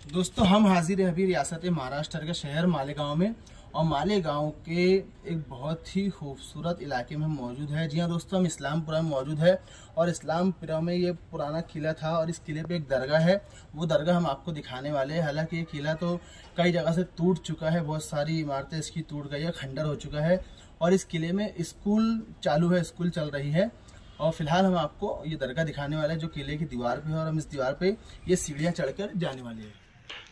दोस्तों हम हाजिर हैं अभी रियासत महाराष्ट्र के शहर मालेगांव में। और मालेगांव के एक बहुत ही खूबसूरत इलाके में हम मौजूद है। जी हाँ दोस्तों, हम इस्लामपुरा में मौजूद है और इस्लामपुरा में ये पुराना किला था और इस किले पे एक दरगाह है। वो दरगाह हम आपको दिखाने वाले हैं। हालांकि ये किला तो कई जगह से टूट चुका है, बहुत सारी इमारतें इसकी टूट गई है, खंडर हो चुका है। और इस किले में स्कूल चालू है, स्कूल चल रही है। और फिलहाल हम आपको ये दरगाह दिखाने वाले हैं जो किले की दीवार पे है। और हम इस दीवार पे ये सीढ़ियाँ चढ़कर जाने वाले हैं।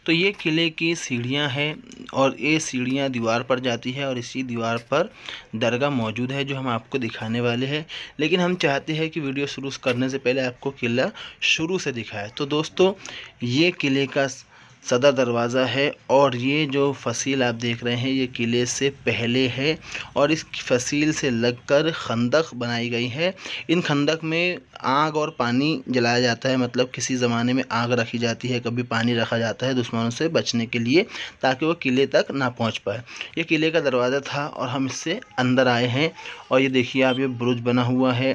तो ये किले की सीढ़ियाँ हैं और ये सीढ़ियाँ दीवार पर जाती है और इसी दीवार पर दरगाह मौजूद है जो हम आपको दिखाने वाले हैं। लेकिन हम चाहते हैं कि वीडियो शुरू करने से पहले आपको किला शुरू से दिखाए। तो दोस्तों, ये किले का सदर दरवाज़ा है और ये जो फसील आप देख रहे हैं ये किले से पहले है और इस फसील से लगकर खंदक बनाई गई है। इन खंदक में आग और पानी जलाया जाता है, मतलब किसी ज़माने में आग रखी जाती है, कभी पानी रखा जाता है दुश्मनों से बचने के लिए, ताकि वो किले तक ना पहुंच पाए। ये किले का दरवाज़ा था और हम इससे अंदर आए हैं। और ये देखिए आप, ये बुरुज बना हुआ है।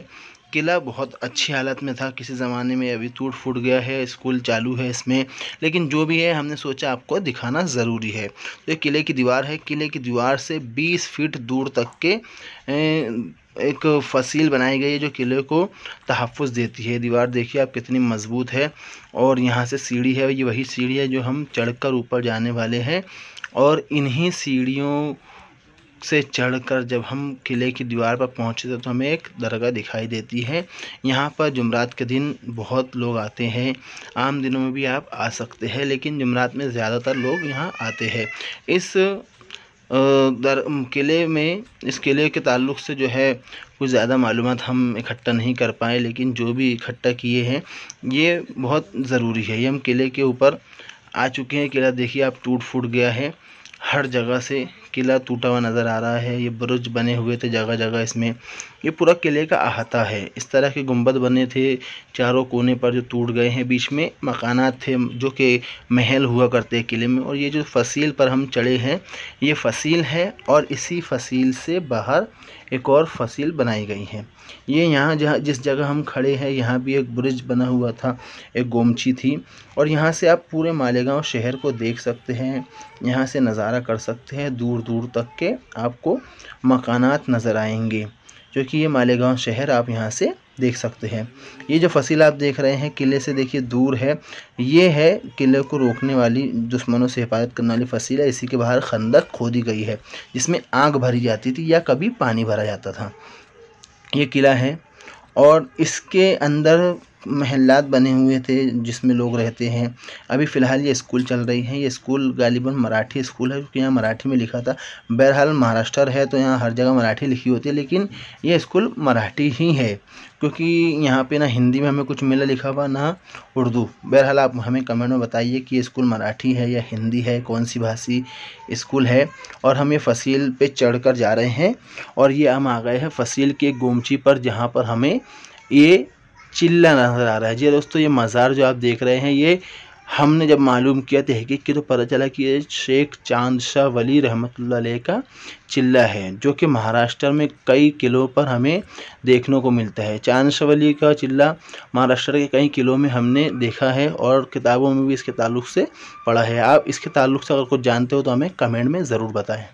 किला बहुत अच्छी हालत में था किसी ज़माने में, अभी टूट फूट गया है, स्कूल चालू है इसमें, लेकिन जो भी है हमने सोचा आपको दिखाना ज़रूरी है। तो ये किले की दीवार है। किले की दीवार से 20 फीट दूर तक के एक फसील बनाई गई है जो किले को तहफ़्फ़ुज़ देती है। दीवार देखिए आप कितनी मज़बूत है। और यहाँ से सीढ़ी है, ये वही सीढ़ी है जो हम चढ़कर ऊपर जाने वाले हैं। और इन्हीं सीढ़ियों से चढ़कर जब हम किले की दीवार पर पहुँचे तो हमें एक दरगाह दिखाई देती है। यहाँ पर जुमरात के दिन बहुत लोग आते हैं, आम दिनों में भी आप आ सकते हैं, लेकिन जुमरात में ज़्यादातर लोग यहाँ आते हैं। इस किले में, इस किले के ताल्लुक़ से जो है कुछ ज़्यादा मालूमात हम इकट्ठा नहीं कर पाए, लेकिन जो भी इकट्ठा किए हैं ये बहुत ज़रूरी है। ये हम किले के ऊपर आ चुके हैं। किला देखिए आप टूट फूट गया है, हर जगह से किला टूटा हुआ नज़र आ रहा है। ये बुरुज बने हुए थे जगह जगह, इसमें ये पूरा किले का अहाता है। इस तरह के गुंबद बने थे चारों कोने पर जो टूट गए हैं। बीच में मकानात थे जो कि महल हुआ करते हैं किले में। और ये जो फसील पर हम चढ़े हैं ये फसील है और इसी फसील से बाहर एक और फसील बनाई गई है। ये यहाँ जहाँ जिस जगह हम खड़े हैं यहाँ भी एक ब्रिज बना हुआ था, एक गोमची थी। और यहाँ से आप पूरे मालेगांव शहर को देख सकते हैं, यहाँ से नज़ारा कर सकते हैं। दूर दूर तक के आपको मकानात नज़र आएंगे, क्योंकि ये मालेगांव शहर आप यहाँ से देख सकते हैं। ये जो फसील आप देख रहे हैं किले से देखिए दूर है, ये है किले को रोकने वाली, दुश्मनों से हिफाजत करने वाली फसील है। इसी के बाहर खंदक खोदी गई है जिसमें आग भरी जाती थी या कभी पानी भरा जाता था। ये किला है और इसके अंदर महल्लात बने हुए थे जिसमें लोग रहते हैं। अभी फ़िलहाल ये स्कूल चल रही है। ये स्कूल गालिबन मराठी स्कूल है, क्योंकि यहाँ मराठी में लिखा था। बहरहाल महाराष्ट्र है तो यहाँ हर जगह मराठी लिखी होती है, लेकिन ये स्कूल मराठी ही है, क्योंकि यहाँ पे ना हिंदी में हमें कुछ मिला लिखा हुआ ना उर्दू। बहरहाल आप हमें कमेंट में बताइए कि ये स्कूल मराठी है या हिंदी है, कौन सी भाषी स्कूल है। और हम ये फसील पे चढ़कर जा रहे हैं और ये हम आ गए हैं फसील के गोमची पर, जहाँ पर हमें ये चिल्ला नज़र आ रहा है। जी दोस्तों, ये मज़ार जो आप देख रहे हैं ये हमने जब मालूम किया तहकीक की तो पता चला कि ये शेख चांद शाह वली रहमतुल्लाह अलैह का चिल्ला है, जो कि महाराष्ट्र में कई किलों पर हमें देखने को मिलता है। चांद शाह वली का चिल्ला महाराष्ट्र के कई किलों में हमने देखा है और किताबों में भी इसके ताल्लुक़ से पढ़ा है। आप इसके ताल्लुक़ से अगर कुछ जानते हो तो हमें कमेंट में ज़रूर बताएं।